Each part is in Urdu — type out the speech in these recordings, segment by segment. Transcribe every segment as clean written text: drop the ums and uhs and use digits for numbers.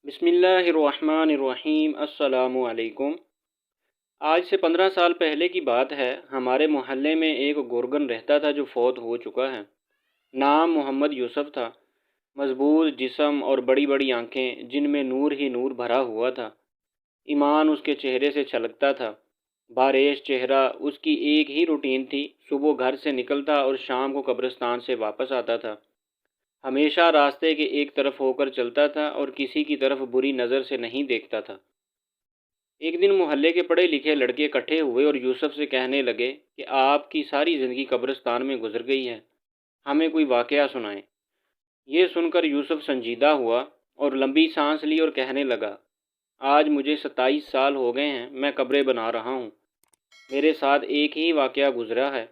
بسم اللہ الرحمن الرحیم۔ السلام علیکم۔ آج سے 15 سال پہلے کی بات ہے۔ ہمارے محلے میں ایک گورگن رہتا تھا جو فوت ہو چکا ہے۔ نام محمد یوسف تھا۔ مضبوط جسم اور بڑی بڑی آنکھیں جن میں نور ہی نور بھرا ہوا تھا۔ ایمان اس کے چہرے سے چھلکتا تھا۔ بارش چہرہ اس کی ایک ہی روٹین تھی، صبح گھر سے نکلتا اور شام کو قبرستان سے واپس آتا تھا۔ ہمیشہ راستے کے ایک طرف ہو کر چلتا تھا اور کسی کی طرف بری نظر سے نہیں دیکھتا تھا۔ ایک دن محلے کے پڑھے لکھے لڑکے اکٹھے ہوئے اور یوسف سے کہنے لگے کہ آپ کی ساری زندگی قبرستان میں گزر گئی ہے، ہمیں کوئی واقعہ سنائیں۔ یہ سن کر یوسف سنجیدہ ہوا اور لمبی سانس لی اور کہنے لگا، آج مجھے 27 سال ہو گئے ہیں، میں قبریں بنا رہا ہوں۔ میرے ساتھ ایک ہی واقعہ گزرا ہے۔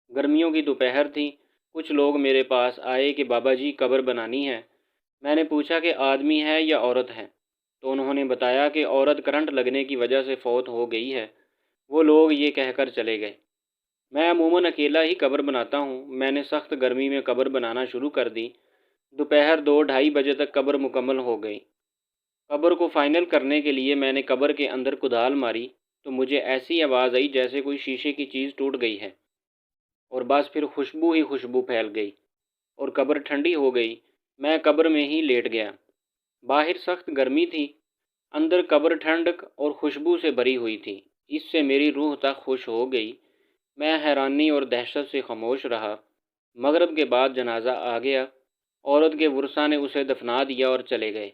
گرمیوں کی دوپہر تھی، کچھ لوگ میرے پاس آئے کہ بابا جی قبر بنانی ہے۔ میں نے پوچھا کہ آدمی ہے یا عورت ہے، تو انہوں نے بتایا کہ عورت کرنٹ لگنے کی وجہ سے فوت ہو گئی ہے۔ وہ لوگ یہ کہہ کر چلے گئے۔ میں عموماً اکیلا ہی قبر بناتا ہوں۔ میں نے سخت گرمی میں قبر بنانا شروع کر دی۔ دوپہر 2-2:30 بجے تک قبر مکمل ہو گئی۔ قبر کو فائنل کرنے کے لیے میں نے قبر کے اندر کدال ماری تو مجھے ایسی آواز آئی جیسے کوئی شیشے کی چیز ٹوٹ گئی ہے، اور بس پھر خوشبو ہی خوشبو پھیل گئی اور قبر ٹھنڈی ہو گئی۔ میں قبر میں ہی لیٹ گیا۔ باہر سخت گرمی تھی، اندر قبر ٹھنڈک اور خوشبو سے بھری ہوئی تھی۔ اس سے میری روح تک خوش ہو گئی۔ میں حیرانی اور دہشت سے خاموش رہا۔ مغرب کے بعد جنازہ آ گیا۔ عورت کے ورثاء نے اسے دفنا دیا اور چلے گئے،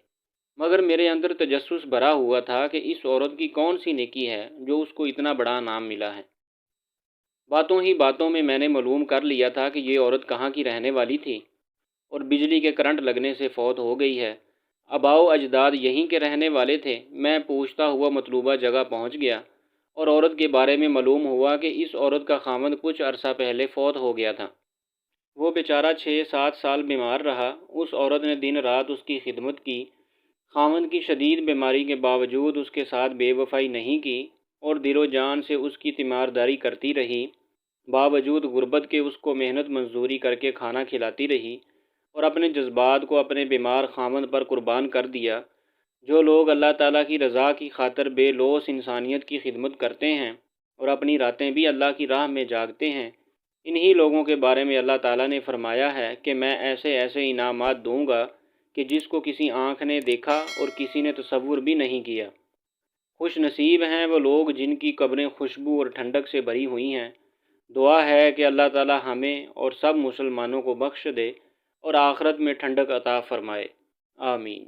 مگر میرے اندر تجسس بھرا ہوا تھا کہ اس عورت کی کون سی نیکی ہے جو اس کو اتنا بڑا نام ملا ہے۔ باتوں ہی باتوں میں نے معلوم کر لیا تھا کہ یہ عورت کہاں کی رہنے والی تھی اور بجلی کے کرنٹ لگنے سے فوت ہو گئی ہے۔ آباؤ اجداد یہیں کے رہنے والے تھے۔ میں پوچھتا ہوا مطلوبہ جگہ پہنچ گیا اور عورت کے بارے میں معلوم ہوا کہ اس عورت کا خاوند کچھ عرصہ پہلے فوت ہو گیا تھا۔ وہ بیچارہ 6-7 سال بیمار رہا۔ اس عورت نے دن رات اس کی خدمت کی۔ خاوند کی شدید بیماری کے باوجود اس کے ساتھ بے وفائی نہیں کی اور دل و جان سے اس کی تیمارداری کرتی رہی۔ باوجود غربت کے اس کو محنت مزدوری کر کے کھانا کھلاتی رہی اور اپنے جذبات کو اپنے بیمار خاوند پر قربان کر دیا۔ جو لوگ اللہ تعالیٰ کی رضا کی خاطر بے لوث انسانیت کی خدمت کرتے ہیں اور اپنی راتیں بھی اللہ کی راہ میں جاگتے ہیں، انہی لوگوں کے بارے میں اللہ تعالیٰ نے فرمایا ہے کہ میں ایسے ایسے انعامات دوں گا کہ جس کو کسی آنکھ نے دیکھا اور کسی نے تصور بھی نہیں کیا۔ خوش نصیب ہیں وہ لوگ جن کی قبریں خوشبو اور ٹھنڈک سے بھری ہوئی ہیں۔ دعا ہے کہ اللہ تعالیٰ ہمیں اور سب مسلمانوں کو بخش دے اور آخرت میں ٹھنڈک عطا فرمائے۔ آمین۔